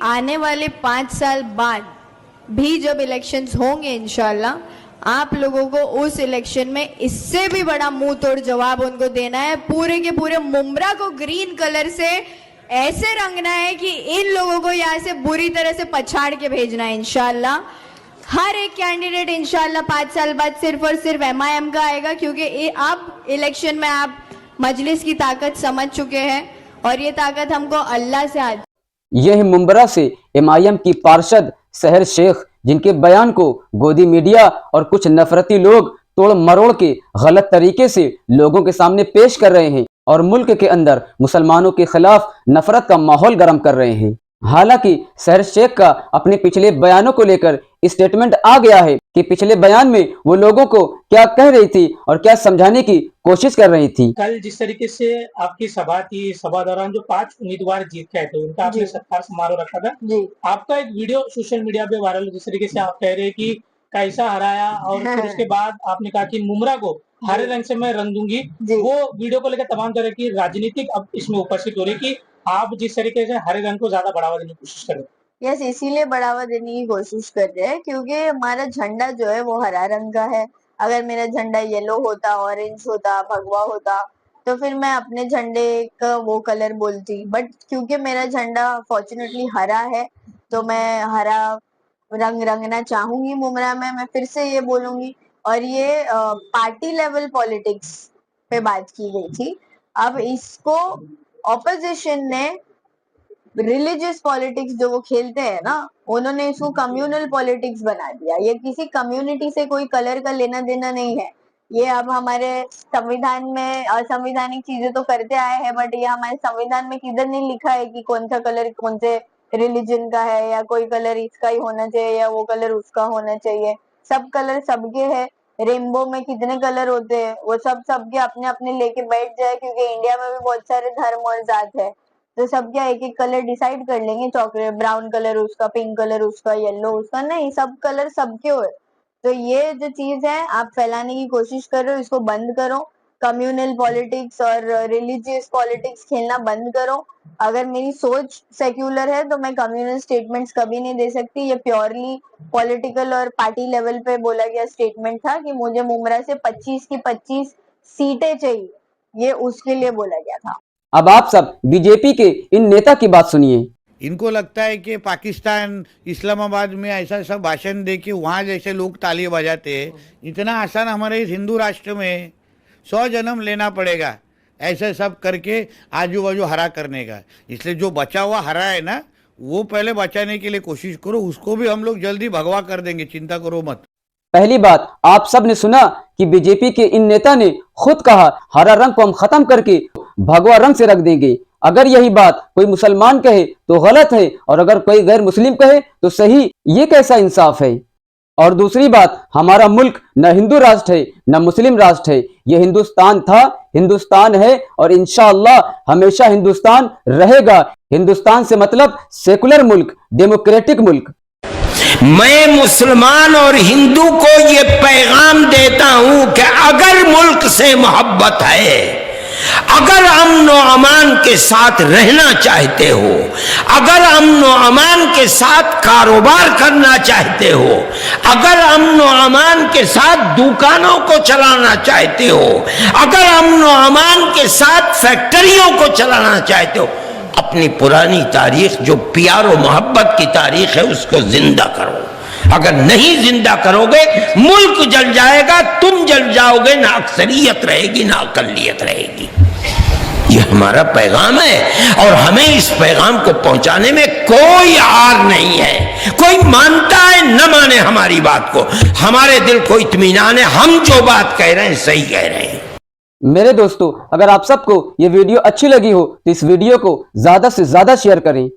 आने वाले 5 साल बाद भी जब इलेक्शंस होंगे इंशाल्लाह, आप लोगों को उस इलेक्शन में इससे भी बड़ा मुंह तोड़ जवाब उनको देना है। पूरे के पूरे मुमरा को ग्रीन कलर से ऐसे रंगना है कि इन लोगों को यहाँ से बुरी तरह से पछाड़ के भेजना है इंशाल्लाह। हर एक कैंडिडेट इंशाल्लाह 5 साल बाद सिर्फ और सिर्फ MIM का आएगा, क्योंकि अब इलेक्शन में आप मजलिस की ताकत समझ चुके हैं और ये ताकत हमको अल्लाह से आती। यह मुंबरा से MIM की पार्षद सहर शेख, जिनके बयान को गोदी मीडिया और कुछ नफरती लोग तोड़ मरोड़ के गलत तरीके से लोगों के सामने पेश कर रहे हैं और मुल्क के अंदर मुसलमानों के खिलाफ नफरत का माहौल गर्म कर रहे हैं। हालांकि सहर शेख का अपने पिछले बयानों को लेकर स्टेटमेंट आ गया है कि पिछले बयान में वो लोगों को क्या कह रही थी और क्या समझाने की कोशिश कर रही थी। कल जिस तरीके से आपकी सभा थी, सभा दौरान जो 5 उम्मीदवार जीत के आए थे उनका आपने सत्कार समारोह रखा था जी। आपका एक वीडियो सोशल मीडिया पे वायरल, जिस तरीके से आप कह रहे हैं कि कैसा हराया और फिर उसके बाद आपने कहा कि मुमरा को हरे रंग से मैं रंग दूंगी। वो वीडियो को लेकर तमाम तरह की राजनीतिक अब इसमें उपस्थित हो रही कि आप जिस तरीके से हरे रंग को ज्यादा बढ़ावा देने की कोशिश कर रहे हैं। यस, इसीलिए बढ़ावा देने की कोशिश कर रहे हैं क्योंकि हमारा झंडा जो है वो हरा रंग का है। अगर मेरा झंडा येलो होता, ऑरेंज होता, भगवा होता तो फिर मैं अपने झंडे का वो कलर बोलती, बट क्योंकि मेरा झंडा फॉर्चुनेटली हरा है तो मैं हरा रंग रंगना चाहूंगी मुमरा में। मैं फिर से ये बोलूंगी। और ये पार्टी लेवल पॉलिटिक्स पे बात की गई थी। अब इसको ऑपोजिशन ने रिलीजियस पॉलिटिक्स जो वो खेलते हैं ना, उन्होंने इसको कम्युनल पॉलिटिक्स बना दिया। ये किसी कम्युनिटी से कोई कलर का लेना देना नहीं है। ये अब हमारे संविधान में असंवैधानिक चीजें तो करते आए हैं, बट ये हमारे संविधान में किधर नहीं लिखा है कि कौन सा कलर कौन से रिलीजन का है या कोई कलर इसका ही होना चाहिए या वो कलर उसका होना चाहिए। सब कलर सबके हैं। रेनबो में कितने कलर होते हैं वो सब सबके अपने अपने लेके बैठ जाए, क्योंकि इंडिया में भी बहुत सारे धर्म और जात है, तो सब क्या एक एक कलर डिसाइड कर लेंगे। चॉकलेट ब्राउन कलर उसका, पिंक कलर उसका, येलो उसका, नहीं, सब कलर सबके हो। तो ये जो चीज है आप फैलाने की कोशिश कर रहे हो, इसको बंद करो। कम्युनल पॉलिटिक्स और रिलीजियस पॉलिटिक्स खेलना बंद करो। अगर मेरी सोच सेक्युलर है तो मैं कम्युनल स्टेटमेंट्स कभी नहीं दे सकती। ये प्योरली पॉलिटिकल और पार्टी लेवल पे बोला गया स्टेटमेंट था कि मुझे मुमरा से 25 की 25 सीटें चाहिए, ये उसके लिए बोला गया था। अब आप सब बीजेपी के इन नेता की बात सुनिए। इनको लगता है कि पाकिस्तान इस्लामाबाद में ऐसा सब भाषण दे के वहाँ जैसे लोग ताली बजाते हैं, इतना आसान हमारे इस हिंदू राष्ट्र में 100 जन्म लेना पड़ेगा ऐसे सब करके आजू बाजू हरा करने का। इसलिए जो बचा हुआ हरा है ना, वो पहले बचाने के लिए कोशिश करो, उसको भी हम लोग जल्दी भगवा कर देंगे, चिंता करो मत। पहली बात, आप सब ने सुना कि बीजेपी के इन नेता ने खुद कहा हरा रंग को हम खत्म करके भगवा रंग से रख देंगे। अगर यही बात कोई मुसलमान कहे तो गलत है और अगर कोई गैर मुस्लिम कहे तो सही। ये कैसा इंसाफ है। और दूसरी बात, हमारा मुल्क न हिंदू राष्ट्र है न मुस्लिम राष्ट्र है। ये हिंदुस्तान था, हिंदुस्तान है और इंशाअल्लाह हमेशा हिंदुस्तान रहेगा। हिंदुस्तान से मतलब सेकुलर मुल्क, डेमोक्रेटिक मुल्क। मैं मुसलमान और हिंदू को ये पैगाम देता हूं कि अगर मुल्क से मोहब्बत है, अगर अमन व अमान के साथ रहना चाहते हो, अगर अमन व अमान के साथ कारोबार करना चाहते हो, अगर अमन व अमान के साथ दुकानों को चलाना चाहते हो, अगर अमन व अमान के साथ फैक्ट्रियों को चलाना चाहते हो, अपनी पुरानी तारीख जो प्यार और मोहब्बत की तारीख है उसको जिंदा करो। अगर नहीं जिंदा करोगे मुल्क जल जाएगा, तुम जल जाओगे, ना अक्सरियत रहेगी ना अकलियत रहेगी। ये हमारा पैगाम है और हमें इस पैगाम को पहुंचाने में कोई आर नहीं है। कोई मानता है न माने हमारी बात को, हमारे दिल को इत्मीनान है, हम जो बात कह रहे हैं सही कह रहे हैं। मेरे दोस्तों, अगर आप सबको ये वीडियो अच्छी लगी हो तो इस वीडियो को ज्यादा से ज्यादा शेयर करें।